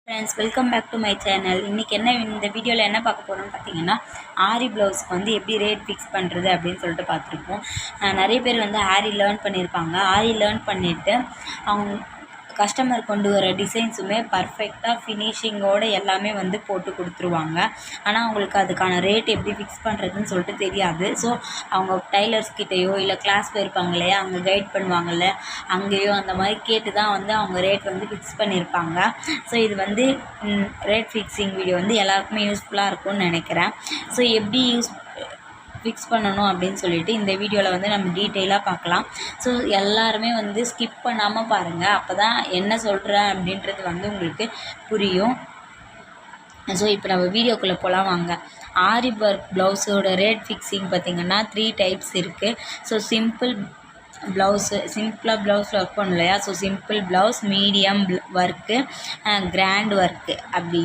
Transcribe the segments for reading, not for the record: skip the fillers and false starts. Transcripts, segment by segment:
Friends, welcome back to my channel. இன்றைக்கி இந்த வீடியோவில் என்ன பார்க்க போகிறோம்னு பார்த்தீங்கன்னா, ஆரி ப்ளவுஸ்க்கு வந்து எப்படி ரேட் ஃபிக்ஸ் பண்ணுறது அப்படின்னு சொல்லிட்டு பார்த்துருப்போம். நிறைய பேர் வந்து ஆரி லேர்ன் பண்ணியிருப்பாங்க. ஆரி லேர்ன் பண்ணிவிட்டு அவங்க கஸ்டமர் கொண்டு வர டிசைன்ஸுமே பர்ஃபெக்டாக ஃபினிஷிங்கோடு எல்லாமே வந்து போட்டு கொடுத்துருவாங்க. ஆனால் அவங்களுக்கு அதுக்கான ரேட் எப்படி ஃபிக்ஸ் பண்ணுறதுன்னு சொல்லிட்டு தெரியாது. ஸோ அவங்க டைலர்ஸ்கிட்டையோ இல்லை கிளாஸ் போயிருப்பாங்க இல்லையா, அங்கே கைட் பண்ணுவாங்கள்ல, அங்கேயோ அந்த மாதிரி கேட்டு தான் வந்து அவங்க ரேட் வந்து ஃபிக்ஸ் பண்ணியிருப்பாங்க. ஸோ இது வந்து ரேட் ஃபிக்ஸிங் வீடியோ வந்து எல்லாருக்குமே யூஸ்ஃபுல்லாக இருக்கும்னு நினைக்கிறேன். ஸோ எப்படி ஃபிக்ஸ் பண்ணணும் அப்படின்னு சொல்லிட்டு இந்த வீடியோவில் வந்து நம்ம டீட்டெயிலாக பார்க்கலாம். ஸோ எல்லாருமே வந்து ஸ்கிப் பண்ணாமல் பாருங்கள். அப்போ தான் என்ன சொல்கிறேன் அப்படின்றது வந்து உங்களுக்கு புரியும். ஸோ இப்போ நம்ம வீடியோக்குள்ளே போகலாம் வாங்க. ஆரி ஒர்க் ப்ளவுஸோட ரேட் ஃபிக்ஸிங் பார்த்திங்கன்னா 3 டைப்ஸ் இருக்குது. ஸோ ப்ளவுஸு சிம்பிளாக ப்ளவுஸில் ஒர்க் பண்ணணும் இல்லையா. So simple blouse, medium work, grand work அப்படி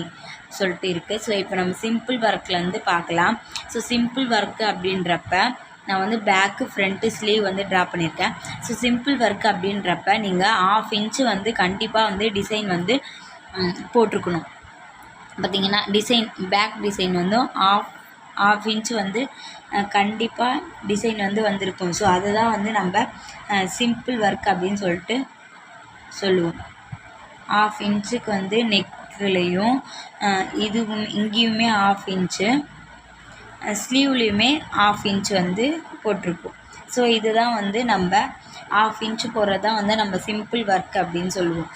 சொல்லிட்டு இருக்குது. ஸோ இப்போ நம்ம சிம்பிள் ஒர்க்லேருந்து பார்க்கலாம். ஸோ சிம்பிள் ஒர்க்கு அப்படின்றப்ப நான் வந்து பேக்கு ஃப்ரண்ட்டு ஸ்லீவ் வந்து ட்ரா பண்ணியிருக்கேன். ஸோ சிம்பிள் ஒர்க் அப்படின்றப்ப நீங்கள் 1/2 இன்ச்சு வந்து கண்டிப்பாக வந்து டிசைன் வந்து போட்டிருக்கணும். பார்த்திங்கன்னா பேக் டிசைன் வந்து 1/2 இன்ச்சு வந்து கண்டிப்பாக டிசைன் வந்து வந்திருக்கும். ஸோ அதை தான் வந்து நம்ம சிம்பிள் ஒர்க் அப்படின்னு சொல்லிட்டு சொல்லுவோம். 1/2 இன்ச்சுக்கு வந்து நெக்லேயும் இதுவும் இங்கேயுமே 1/2 இன்ச்சு, ஸ்லீவ்லேயுமே 1/2 இன்ச்சு வந்து போட்டிருப்போம். ஸோ இதுதான் வந்து நம்ம 1/2 இன்ச்சு போடுறது தான் வந்து நம்ம சிம்பிள் ஒர்க் அப்படின்னு சொல்லுவோம்.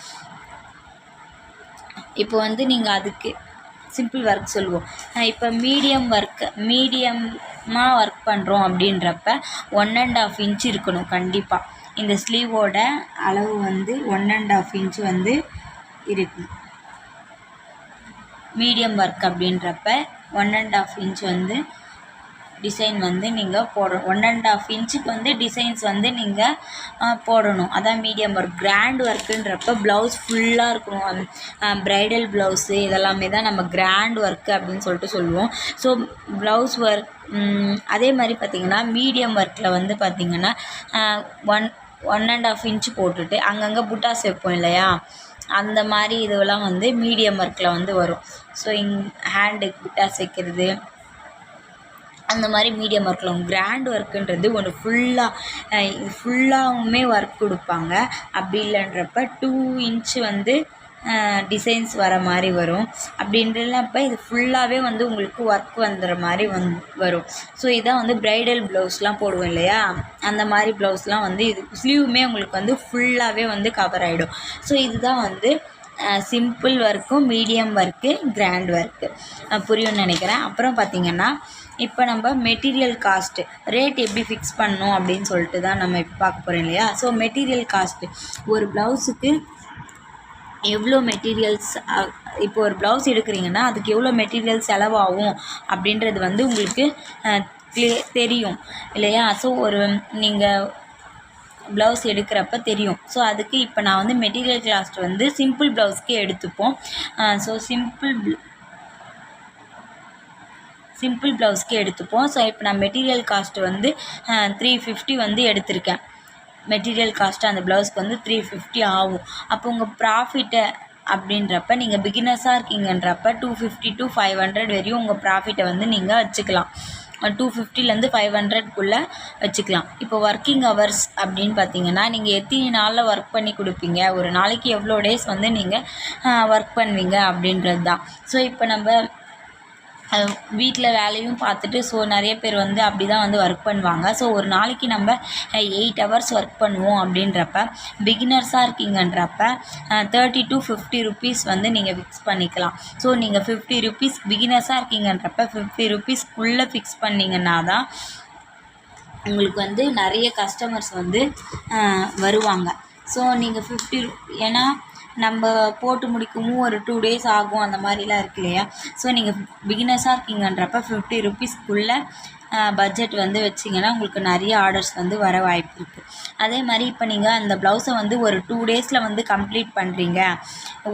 இப்போ வந்து நீங்கள் அதுக்கு சிம்பிள் ஒர்க் சொல்லுவோம். இப்போ மீடியமாக ஒர்க் பண்ணுறோம் அப்படின்றப்ப 1.5 இன்ச்சு இருக்கணும் கண்டிப்பாக. இந்த ஸ்லீவோட அளவு வந்து 1.5 இன்ச்சு வந்து இருக்கும். மீடியம் ஒர்க் அப்படின்றப்ப 1.5 இன்ச் வந்து டிசைன் வந்து நீங்கள் போடணும். 1.5 இன்ச்சுக்கு வந்து டிசைன்ஸ் வந்து நீங்கள் போடணும். அதான் மீடியம் ஒர்க். கிராண்ட் ஒர்க்குன்றப்ப ப்ளவுஸ் ஃபுல்லாக இருக்கணும். ப்ரைடல் ப்ளவுஸு இதெல்லாமே தான் நம்ம கிராண்ட் ஒர்க்கு அப்படின்னு சொல்லிட்டு சொல்லுவோம். ஸோ ப்ளவுஸ் ஒர்க் அதே மாதிரி பார்த்திங்கன்னா மீடியம் ஒர்க்கில் வந்து பார்த்திங்கன்னா 1.5 இன்ச்சு போட்டுட்டு அங்கங்கே புட்டாஸ் வைப்போம் இல்லையா, அந்த மாதிரி இதுவெல்லாம் வந்து மீடியம் ஒர்க்கில் வந்து வரும். ஸோ ஹேண்டுக்கு புட்டாஸ் வைக்கிறது அந்த மாதிரி மீடியம் ஒர்க்கில் வரும். கிராண்ட் ஒர்க்குன்றது ஒன்று ஃபுல்லாகவுமே ஒர்க் கொடுப்பாங்க. அப்படி இல்லைன்றப்ப 2 இன்ச்சு வந்து டிசைன்ஸ் வர மாதிரி வரும். அப்படின்றப்ப இது ஃபுல்லாகவே வந்து உங்களுக்கு ஒர்க் வந்துடுற மாதிரி வரும். ஸோ இதான் வந்து ப்ரைடல் ப்ளவுஸ்லாம் போடுவோம் இல்லையா, அந்த மாதிரி ப்ளவுஸ்லாம் வந்து இது ஸ்லீவுமே உங்களுக்கு வந்து ஃபுல்லாகவே வந்து கவர் ஆகிடும். ஸோ இதுதான் வந்து சிம்பிள் ஒர்க்கும் மீடியம் ஒர்க்கு கிராண்ட் ஒர்க்கு புரியும்னு நினைக்கிறேன். அப்புறம் பார்த்திங்கன்னா இப்போ நம்ம மெட்டீரியல் காஸ்ட்டு ரேட் எப்படி ஃபிக்ஸ் பண்ணணும் அப்படின்னு சொல்லிட்டு தான் நம்ம இப்போ பார்க்க போகிறோம் இல்லையா. ஸோ மெட்டீரியல் காஸ்ட்டு ஒரு ப்ளவுஸுக்கு எவ்வளோ மெட்டீரியல்ஸ், இப்போ ஒரு ப்ளவுஸ் எடுக்கிறீங்கன்னா அதுக்கு எவ்வளோ மெட்டீரியல் செலவாகும் அப்படின்றது வந்து உங்களுக்கு தெரியும் இல்லையா. ஸோ நீங்கள் ப்ளவுஸ் எடுக்கிறப்ப தெரியும். ஸோ அதுக்கு இப்போ நான் வந்து மெட்டீரியல் காஸ்ட் வந்து சிம்பிள் ப்ளவுஸ்க்கே எடுத்துப்போம். ஸோ சிம்பிள் ப்ளவுஸ்க்கே எடுத்துப்போம். ஸோ இப்போ நான் மெட்டீரியல் காஸ்ட்டு வந்து 350 வந்து எடுத்திருக்கேன். மெட்டீரியல் காஸ்ட்டு அந்த ப்ளவுஸ்க்கு வந்து 350 ஆகும். அப்போ உங்கள் ப்ராஃபிட்டை அப்படின்றப்ப நீங்கள் பிகினர்ஸாக இருக்கீங்கன்றப்ப 250 to 500 வரையும் உங்கள் ப்ராஃபிட்டை வந்து நீங்கள் வச்சுக்கலாம். 250லேருந்து 500க்குள்ளே வச்சுக்கலாம். இப்போ ஒர்க்கிங் ஹவர்ஸ் அப்படின்னு பார்த்தீங்கன்னா நீங்கள் எத்தனை நாளில் ஒர்க் பண்ணி கொடுப்பீங்க, ஒரு நாளைக்கு எவ்வளோ டேஸ் வந்து நீங்கள் ஒர்க் பண்ணுவீங்க அப்படின்றது தான். ஸோ இப்போ நம்ம வீட்டில் வேலையும் பார்த்துட்டு ஸோ நிறைய பேர் வந்து அப்படி தான் வந்து ஒர்க் பண்ணுவாங்க. ஸோ ஒரு நாளைக்கு நம்ம 8 hours ஒர்க் பண்ணுவோம் அப்படின்றப்ப பிகினர்ஸாக இருக்கீங்கன்றப்ப 30 to 50 rupees வந்து நீங்கள் ஃபிக்ஸ் பண்ணிக்கலாம். ஸோ நீங்கள் 50 rupees பிகினர்ஸாக இருக்கீங்கன்றப்ப 50 rupeesக்குள்ளே ஃபிக்ஸ் பண்ணிங்கன்னா தான் உங்களுக்கு வந்து நிறைய கஸ்டமர்ஸ் வந்து வருவாங்க. ஸோ நீங்கள் 50 ஏன்னா நம்ம போட்டு முடிக்கவும் ஒரு 2 days ஆகும், அந்த மாதிரிலாம் இருக்கு இல்லையா. ஸோ நீங்கள் பிகினர்ஸாக இருக்கீங்கன்றப்ப 50 rupeesக்குள்ளே பட்ஜெட் வந்து வச்சிங்கன்னா உங்களுக்கு நிறைய ஆர்டர்ஸ் வந்து வர வாய்ப்பு இருக்குது. அதே மாதிரி இப்போ நீங்கள் அந்த ப்ளவுஸை வந்து ஒரு 2 daysல வந்து கம்ப்ளீட் பண்ணுறீங்க,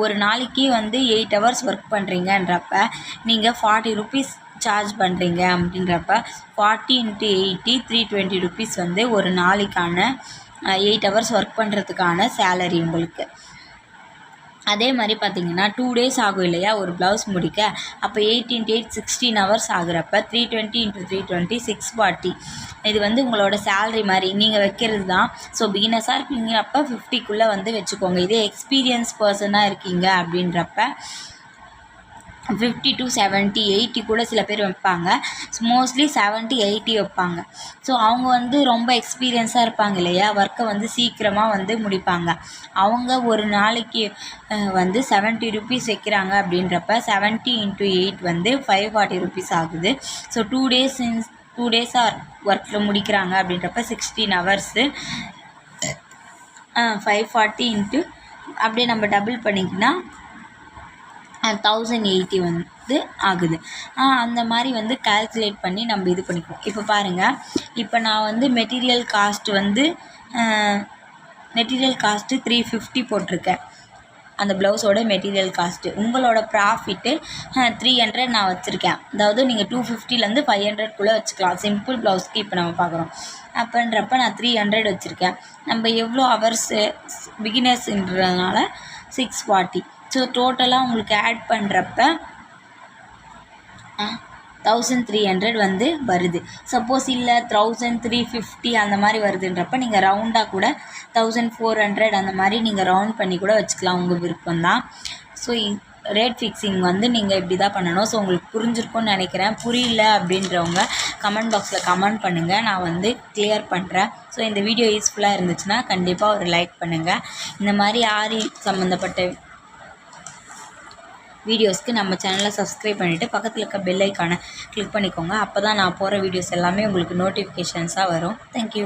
ஒரு நாளைக்கு வந்து 8 hours ஒர்க் பண்ணுறீங்கன்றப்ப நீங்கள் 40 rupees சார்ஜ் பண்ணுறீங்க அப்படின்றப்ப 40 × 80 320 rupees வந்து ஒரு நாளைக்கான 8 hours ஒர்க் பண்ணுறதுக்கான சேலரி உங்களுக்கு. அதே மாதிரி பார்த்தீங்கன்னா 2 days ஆகும் இல்லையா ஒரு ப்ளவுஸ் முடிக்க. அப்போ 8 × 8 16 hours ஆகுறப்ப 320 × 320 640. இது வந்து உங்களோட சேலரி மாதிரி நீங்கள் வைக்கிறது தான். ஸோ பிகினஸாக இருக்கீங்கப்போ 50க்குள்ளே வந்து வச்சுக்கோங்க. இதே எக்ஸ்பீரியன்ஸ் பர்சனாக இருக்கீங்க அப்படின்றப்ப 50 to 70 80 கூட சில பேர் வைப்பாங்க. மோஸ்ட்லி 70 80 வைப்பாங்க. ஸோ அவங்க வந்து ரொம்ப எக்ஸ்பீரியன்ஸாக இருப்பாங்க இல்லையா, ஒர்க்கை வந்து சீக்கிரமாக வந்து முடிப்பாங்க. அவங்க ஒரு நாளைக்கு வந்து 70 rupees வைக்கிறாங்க அப்படின்றப்ப 70 × 8 வந்து 540 rupees ஆகுது. ஸோ 2 days ஒர்க்கில் முடிக்கிறாங்க அப்படின்றப்ப 16 hours 540 × அப்படியே நம்ம டபுள் பண்ணிக்கினா 1080 வந்து ஆகுது. அந்த மாதிரி வந்து கால்குலேட் பண்ணி நம்ம இது பண்ணிக்குவோம். இப்போ பாருங்கள், இப்போ நான் வந்து மெட்டீரியல் காஸ்ட்டு 350 போட்டிருக்கேன். அந்த ப்ளவுஸோட மெட்டீரியல் காஸ்ட்டு. உங்களோட ப்ராஃபிட்டு 300 நான் வச்சுருக்கேன். அதாவது நீங்கள் 250லேருந்து 500க்குள்ளே வச்சுக்கலாம். சிம்பிள் ப்ளவுஸ்க்கு இப்போ நம்ம பார்க்குறோம். அப்படின்றப்ப நான் 300 வச்சுருக்கேன். நம்ம எவ்வளோ ஹவர்ஸு பிகினர்ஸ்ன்றதுனால 640. ஸோ டோட்டலாக உங்களுக்கு ஆட் பண்ணுறப்ப 1300 வந்து வருது. சப்போஸ் இல்லை 1350 அந்த மாதிரி வருதுன்றப்ப நீங்கள் ரவுண்டாக கூட 1400 அந்த மாதிரி நீங்கள் ரவுண்ட் பண்ணி கூட வச்சுக்கலாம், உங்கள் விருப்பம்தான். ஸோ ரேட் ஃபிக்ஸிங் வந்து நீங்கள் இப்படி தான் பண்ணணும். ஸோ உங்களுக்கு புரிஞ்சிருக்கும்னு நினைக்கிறேன். புரியல அப்படின்றவங்க கமெண்ட் பாக்ஸில் கமெண்ட் பண்ணுங்கள், நான் வந்து கிளியர் பண்ணுறேன். ஸோ இந்த வீடியோ யூஸ்ஃபுல்லாக இருந்துச்சுன்னா கண்டிப்பாக ஒரு லைக் பண்ணுங்கள். இந்த மாதிரி ஆரி சம்மந்தப்பட்ட வீடியோஸ்க்கு நம்ம சேனலை சப்ஸ்கிரைப் பண்ணிவிட்டு பக்கத்தில் இருக்க பெல் ஐக்கானை கிளிக் பண்ணிக்கோங்க. அப்போ தான் நான் போகிற வீடியோஸ் எல்லாமே உங்களுக்கு நோட்டிஃபிகேஷன்ஸாக வரும். தேங்க்யூ.